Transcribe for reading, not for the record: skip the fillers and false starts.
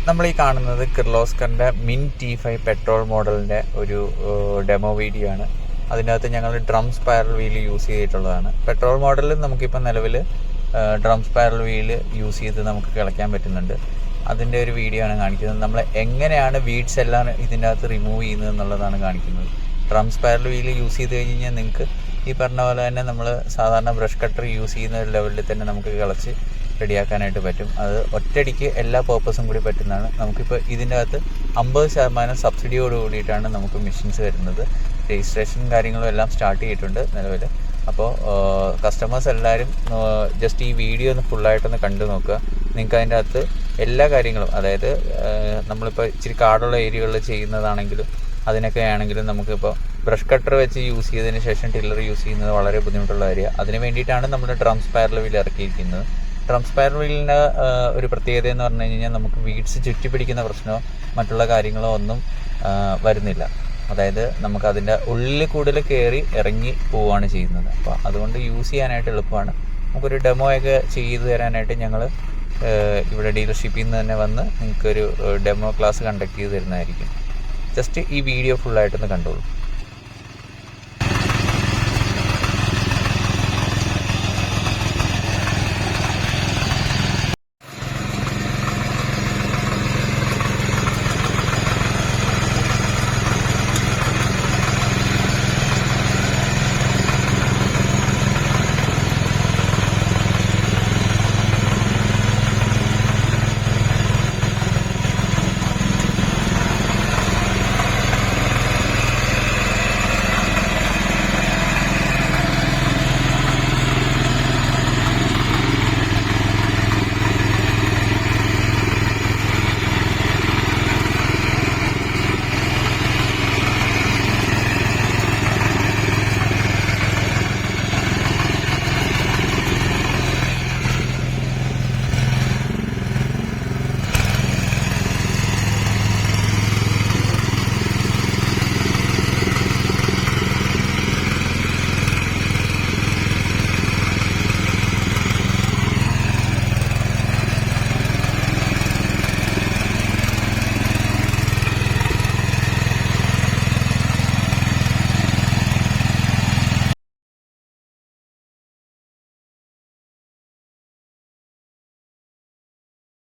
നമ്മൾ ഈ കാണുന്നത് കിർലോസ്കറിൻ്റെ മിൻ T5 പെട്രോൾ മോഡലിൻ്റെ ഒരു ഡെമോ വീഡിയോ ആണ്. അതിനകത്ത് ഞങ്ങൾ ഡ്രം സ്പൈറൽ വീല് യൂസ് ചെയ്തിട്ടുള്ളതാണ്. പെട്രോൾ മോഡലിൽ നമുക്കിപ്പോൾ നിലവിൽ ഡ്രം സ്പൈറൽ വീല് യൂസ് ചെയ്ത് നമുക്ക് കിളയ്ക്കാൻ പറ്റുന്നുണ്ട്. അതിൻ്റെ ഒരു വീഡിയോ ആണ് കാണിക്കുന്നത്. നമ്മൾ എങ്ങനെയാണ് വീഡ്സ് എല്ലാം ഇതിൻ്റെ അകത്ത് റിമൂവ് ചെയ്യുന്നത് എന്നുള്ളതാണ് കാണിക്കുന്നത്. ഡ്രം സ്പൈറൽ വീല് യൂസ് ചെയ്ത് കഴിഞ്ഞ് കഴിഞ്ഞാൽ നിങ്ങൾക്ക് ഈ പറഞ്ഞ പോലെ തന്നെ നമ്മൾ സാധാരണ ബ്രഷ് കട്ടർ യൂസ് ചെയ്യുന്ന ഒരു ലെവലിൽ തന്നെ നമുക്ക് കിളച്ച് റെഡിയാക്കാനായിട്ട് പറ്റും. അത് ഒറ്റയടിക്ക് എല്ലാ പേർപ്പസും കൂടി പറ്റുന്നതാണ്. നമുക്കിപ്പോൾ ഇതിൻ്റെ അകത്ത് 50% സബ്സിഡിയോട് കൂടിയിട്ടാണ് നമുക്ക് മെഷീൻസ് വരുന്നത്. രജിസ്ട്രേഷൻ കാര്യങ്ങളും എല്ലാം സ്റ്റാർട്ട് ചെയ്തിട്ടുണ്ട് നിലവിൽ. അപ്പോൾ കസ്റ്റമേഴ്സ് എല്ലാവരും ജസ്റ്റ് ഈ വീഡിയോ ഒന്ന് ഫുള്ളായിട്ടൊന്ന് കണ്ടു നോക്കുക. നിങ്ങൾക്ക് അതിൻ്റെ അകത്ത് എല്ലാ കാര്യങ്ങളും, അതായത് നമ്മളിപ്പോൾ ഇച്ചിരി കാടുള്ള ഏരിയകളിൽ ചെയ്യുന്നതാണെങ്കിലും അതിനൊക്കെ ആണെങ്കിലും നമുക്കിപ്പോൾ ബ്രഷ് കട്ടർ വെച്ച് യൂസ് ചെയ്തതിന് ശേഷം ടില്ലർ യൂസ് ചെയ്യുന്നത് വളരെ ബുദ്ധിമുട്ടുള്ള കാര്യമാണ്. അതിന് വേണ്ടിയിട്ടാണ് നമ്മൾ ഡ്രം സ്പൈറൽ വീൽ ഇറക്കിയിരിക്കുന്നത്. ഡ്രം സ്പൈറൽ വീലിൻ്റെ ഒരു പ്രത്യേകത എന്ന് പറഞ്ഞു കഴിഞ്ഞാൽ നമുക്ക് വീഡ്സ് ചുറ്റിപ്പിടിക്കുന്ന പ്രശ്നമോ മറ്റുള്ള കാര്യങ്ങളോ ഒന്നും വരുന്നില്ല. അതായത് നമുക്ക് അതിൻ്റെ ഉള്ളിൽ കൂടുതൽ കയറി ഇറങ്ങി പോവുകയാണ് ചെയ്യുന്നത്. അപ്പോൾ അതുകൊണ്ട് യൂസ് ചെയ്യാനായിട്ട് എളുപ്പമാണ്. നമുക്കൊരു ഡെമോ ഒക്കെ ചെയ്ത് തരാനായിട്ട് ഞങ്ങൾ ഇവിടെ ഡീലർഷിപ്പിൽ നിന്ന് തന്നെ വന്ന് നിങ്ങൾക്കൊരു ഡെമോ ക്ലാസ് കണ്ടക്ട് ചെയ്ത് തരുന്നതായിരിക്കും. ജസ്റ്റ് ഈ വീഡിയോ ഫുള്ളായിട്ടൊന്ന് കണ്ടോളൂ.